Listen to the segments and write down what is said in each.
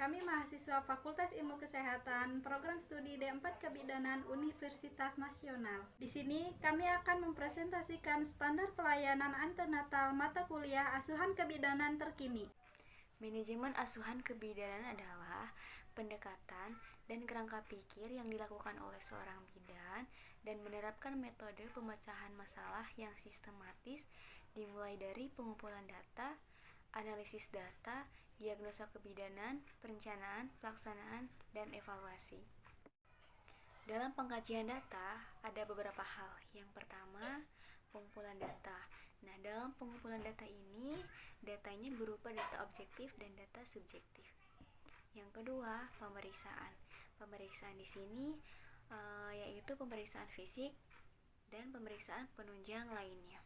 Kami mahasiswa Fakultas Ilmu Kesehatan Program Studi D4 Kebidanan Universitas Nasional. Di sini kami akan mempresentasikan standar pelayanan antenatal mata kuliah asuhan kebidanan terkini. Manajemen asuhan kebidanan adalah pendekatan dan kerangka pikir yang dilakukan oleh seorang bidan dan menerapkan metode pemecahan masalah yang sistematis dimulai dari pengumpulan data, analisis data, diagnosa kebidanan, perencanaan, pelaksanaan, dan evaluasi. Dalam pengkajian data, ada beberapa hal. Yang pertama, pengumpulan data. Nah, dalam pengumpulan data ini, datanya berupa data objektif dan data subjektif. Yang kedua, pemeriksaan. Pemeriksaan di sini yaitu pemeriksaan fisik dan pemeriksaan penunjang lainnya.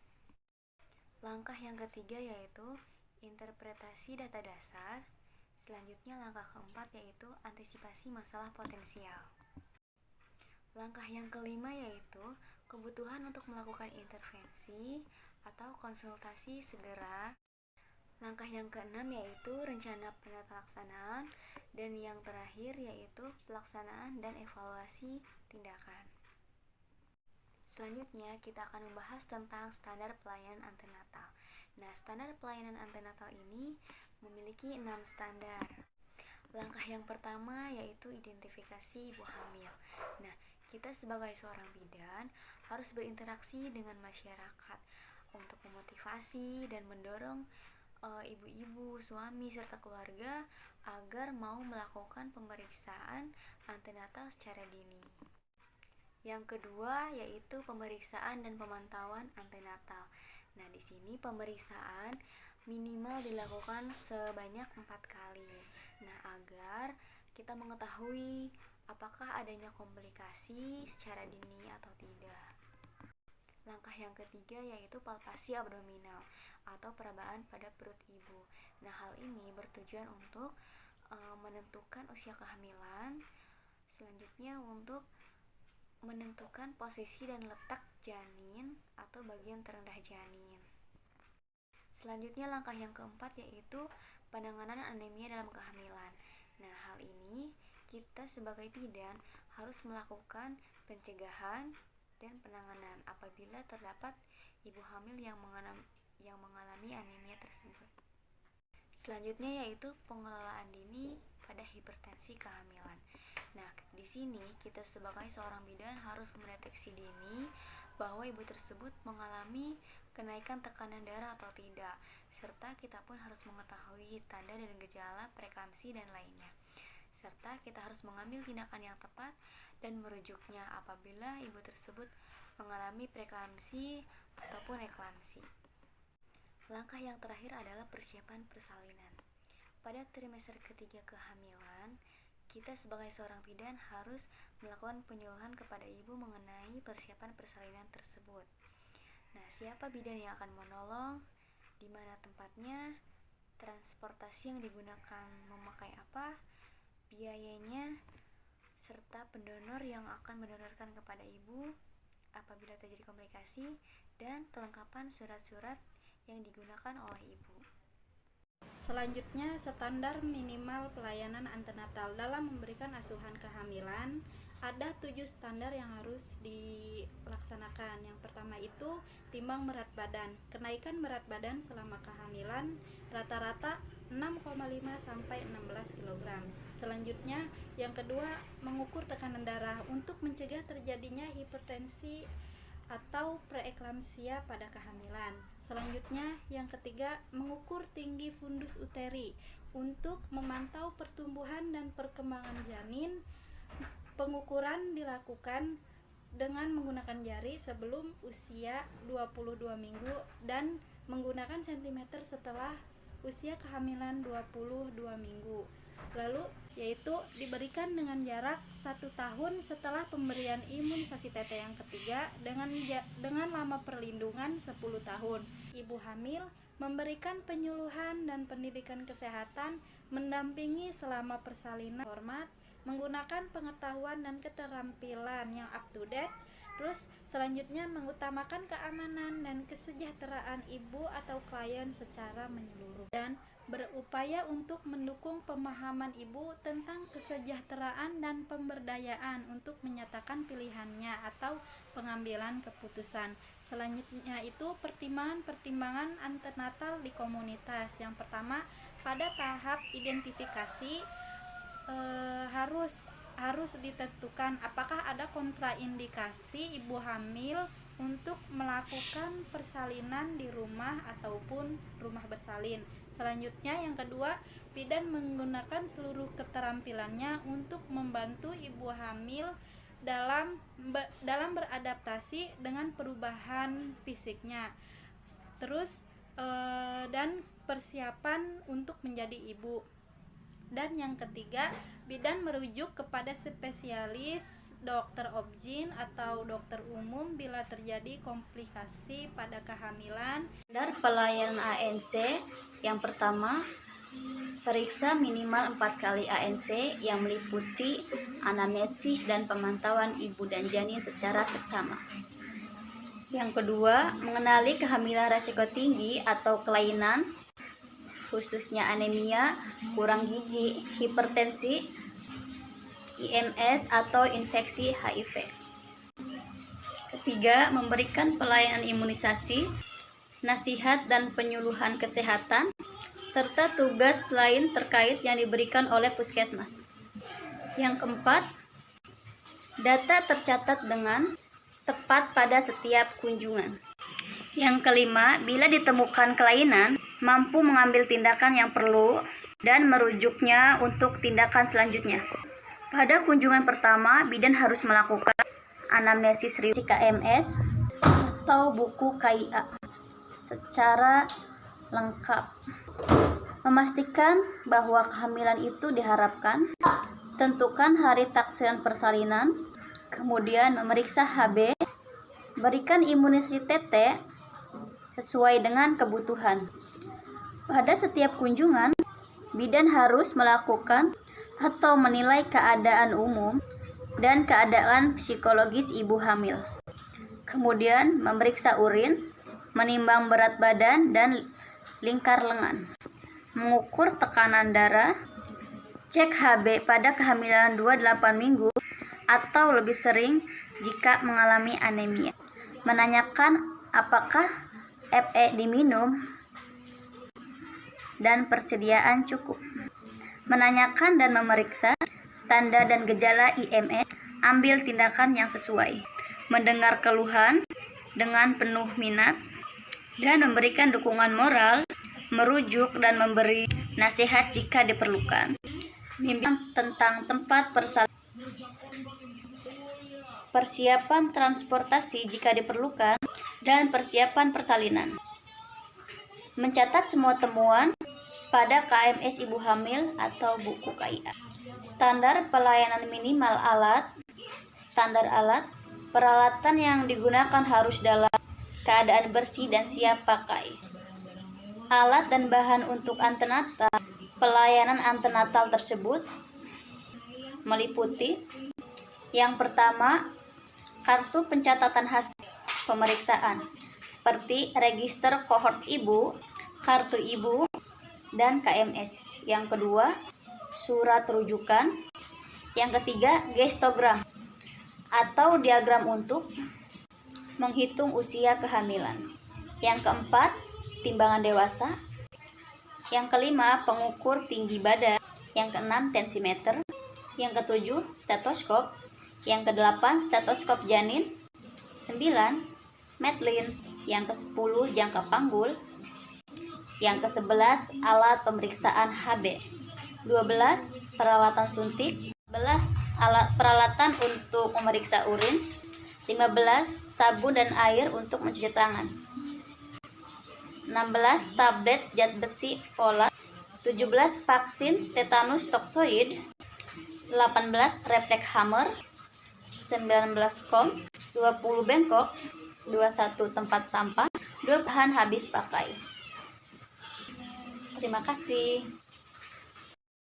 Langkah yang ketiga yaitu interpretasi data dasar. Selanjutnya langkah keempat yaitu antisipasi masalah potensial. Langkah yang kelima yaitu kebutuhan untuk melakukan intervensi atau konsultasi segera. Langkah yang keenam yaitu rencana pelaksanaan, dan yang terakhir yaitu pelaksanaan dan evaluasi tindakan. Selanjutnya kita akan membahas tentang standar pelayanan antenatal. Nah, standar pelayanan antenatal ini memiliki 6 standar. Langkah yang pertama yaitu identifikasi ibu hamil. Nah, kita sebagai seorang bidan harus berinteraksi dengan masyarakat untuk memotivasi dan mendorong ibu-ibu, suami, serta keluarga agar mau melakukan pemeriksaan antenatal secara dini. Yang kedua yaitu pemeriksaan dan pemantauan antenatal. Nah, di sini pemeriksaan minimal dilakukan sebanyak 4 kali. Nah, agar kita mengetahui apakah adanya komplikasi secara dini atau tidak. Langkah yang ketiga yaitu palpasi abdominal atau perabaan pada perut ibu. Nah, hal ini bertujuan untuk menentukan usia kehamilan. Selanjutnya untuk menentukan posisi dan letak janin atau bagian terendah janin. Selanjutnya langkah yang keempat yaitu penanganan anemia dalam kehamilan. Nah, hal ini kita sebagai bidan harus melakukan pencegahan dan penanganan apabila terdapat ibu hamil yang mengalami anemia tersebut. Selanjutnya yaitu pengelolaan dini pada hipertensi kehamilan. Nah, di sini kita sebagai seorang bidan harus mendeteksi dini bahwa ibu tersebut mengalami kenaikan tekanan darah atau tidak, serta kita pun harus mengetahui tanda dan gejala preeklamsi dan lainnya. Serta kita harus mengambil tindakan yang tepat dan merujuknya apabila ibu tersebut mengalami preeklamsi ataupun eklamsi. Langkah yang terakhir adalah persiapan persalinan. Pada trimester ketiga kehamilan, kita sebagai seorang bidan harus melakukan penyuluhan kepada ibu mengenai persiapan persalinan tersebut. Nah, siapa bidan yang akan menolong, di mana tempatnya, transportasi yang digunakan memakai apa, biayanya, serta pendonor yang akan mendonorkan kepada ibu apabila terjadi komplikasi, dan kelengkapan surat-surat yang digunakan oleh ibu. Selanjutnya, standar minimal pelayanan antenatal. Dalam memberikan asuhan kehamilan, ada 7 standar yang harus dilaksanakan. Yang pertama itu timbang berat badan. Kenaikan berat badan selama kehamilan rata-rata 6,5 sampai 16 kg. Selanjutnya, yang kedua, mengukur tekanan darah untuk mencegah terjadinya hipertensi atau preeklamsia pada kehamilan. Selanjutnya, yang ketiga, mengukur tinggi fundus uteri untuk memantau pertumbuhan dan perkembangan janin. Pengukuran dilakukan dengan menggunakan jari sebelum usia 22 minggu dan menggunakan sentimeter setelah usia kehamilan 22 minggu. Lalu yaitu diberikan dengan jarak 1 tahun setelah pemberian imunisasi TT yang ketiga dengan lama perlindungan 10 tahun. Ibu hamil memberikan penyuluhan dan pendidikan kesehatan, mendampingi selama persalinan hormat, menggunakan pengetahuan dan keterampilan yang up to date. Terus selanjutnya mengutamakan keamanan dan kesejahteraan ibu atau klien secara menyeluruh dan berupaya untuk mendukung pemahaman ibu tentang kesejahteraan dan pemberdayaan untuk menyatakan pilihannya atau pengambilan keputusan. Selanjutnya itu pertimbangan-pertimbangan antenatal di komunitas. Yang pertama, pada tahap identifikasi harus ditentukan apakah ada kontraindikasi ibu hamil untuk melakukan persalinan di rumah ataupun rumah bersalin. Selanjutnya yang kedua, bidan menggunakan seluruh keterampilannya untuk membantu ibu hamil dalam beradaptasi dengan perubahan fisiknya. Terus dan persiapan untuk menjadi ibu. Dan yang ketiga, bidan merujuk kepada spesialis dokter obgyn atau dokter umum bila terjadi komplikasi pada kehamilan. Standar pelayanan ANC yang pertama, periksa minimal 4 kali ANC yang meliputi anamnesis dan pemantauan ibu dan janin secara seksama. Yang kedua, mengenali kehamilan resiko tinggi atau kelainan, khususnya anemia, kurang gizi, hipertensi, IMS atau infeksi HIV. Ketiga, memberikan pelayanan imunisasi, nasihat dan penyuluhan kesehatan, serta tugas lain terkait yang diberikan oleh puskesmas. Yang keempat, data tercatat dengan tepat pada setiap kunjungan. Yang kelima, bila ditemukan kelainan, mampu mengambil tindakan yang perlu dan merujuknya untuk tindakan selanjutnya. Pada kunjungan pertama, bidan harus melakukan anamnesis KMS atau buku KIA secara lengkap. Memastikan bahwa kehamilan itu diharapkan, tentukan hari taksiran persalinan, kemudian memeriksa HB, berikan imunisasi TT sesuai dengan kebutuhan. Pada setiap kunjungan, bidan harus melakukan atau menilai keadaan umum dan keadaan psikologis ibu hamil. Kemudian memeriksa urin, menimbang berat badan dan lingkar lengan, mengukur tekanan darah, cek HB pada kehamilan 28 minggu atau lebih sering jika mengalami anemia, menanyakan apakah FE diminum dan persediaan cukup, menanyakan dan memeriksa tanda dan gejala IMS, ambil tindakan yang sesuai, mendengar keluhan dengan penuh minat, dan memberikan dukungan moral, merujuk dan memberi nasihat jika diperlukan. Bimbingan tentang tempat persiapan transportasi jika diperlukan, dan persiapan persalinan. Mencatat semua temuan pada KMS ibu hamil atau buku KIA. Standar pelayanan minimal alat. Standar alat, peralatan yang digunakan harus dalam keadaan bersih dan siap pakai. Alat dan bahan untuk antenatal. Pelayanan antenatal tersebut meliputi yang pertama, kartu pencatatan hasil pemeriksaan seperti register kohort ibu, kartu ibu, dan KMS. Yang kedua, surat rujukan. Yang ketiga, gestogram atau diagram untuk menghitung usia kehamilan. Yang keempat, timbangan dewasa. Yang kelima, pengukur tinggi badan. Yang keenam, tensimeter. Yang ketujuh, stetoskop. Yang kedelapan, stetoskop janin. 9, Medlin. Yang ke-10, jangka panggul. Yang ke-11, alat pemeriksaan HB. 12, peralatan suntik. 11, peralatan untuk memeriksa urin. 15, sabun dan air untuk mencuci tangan. 16, tablet zat besi folat. 17, vaksin tetanus toksoid. 18, refleks hammer. 19, kom. 20, bengkok. 21, tempat sampah. 2, bahan habis pakai. Terima kasih.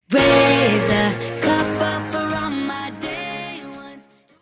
Raise a cup of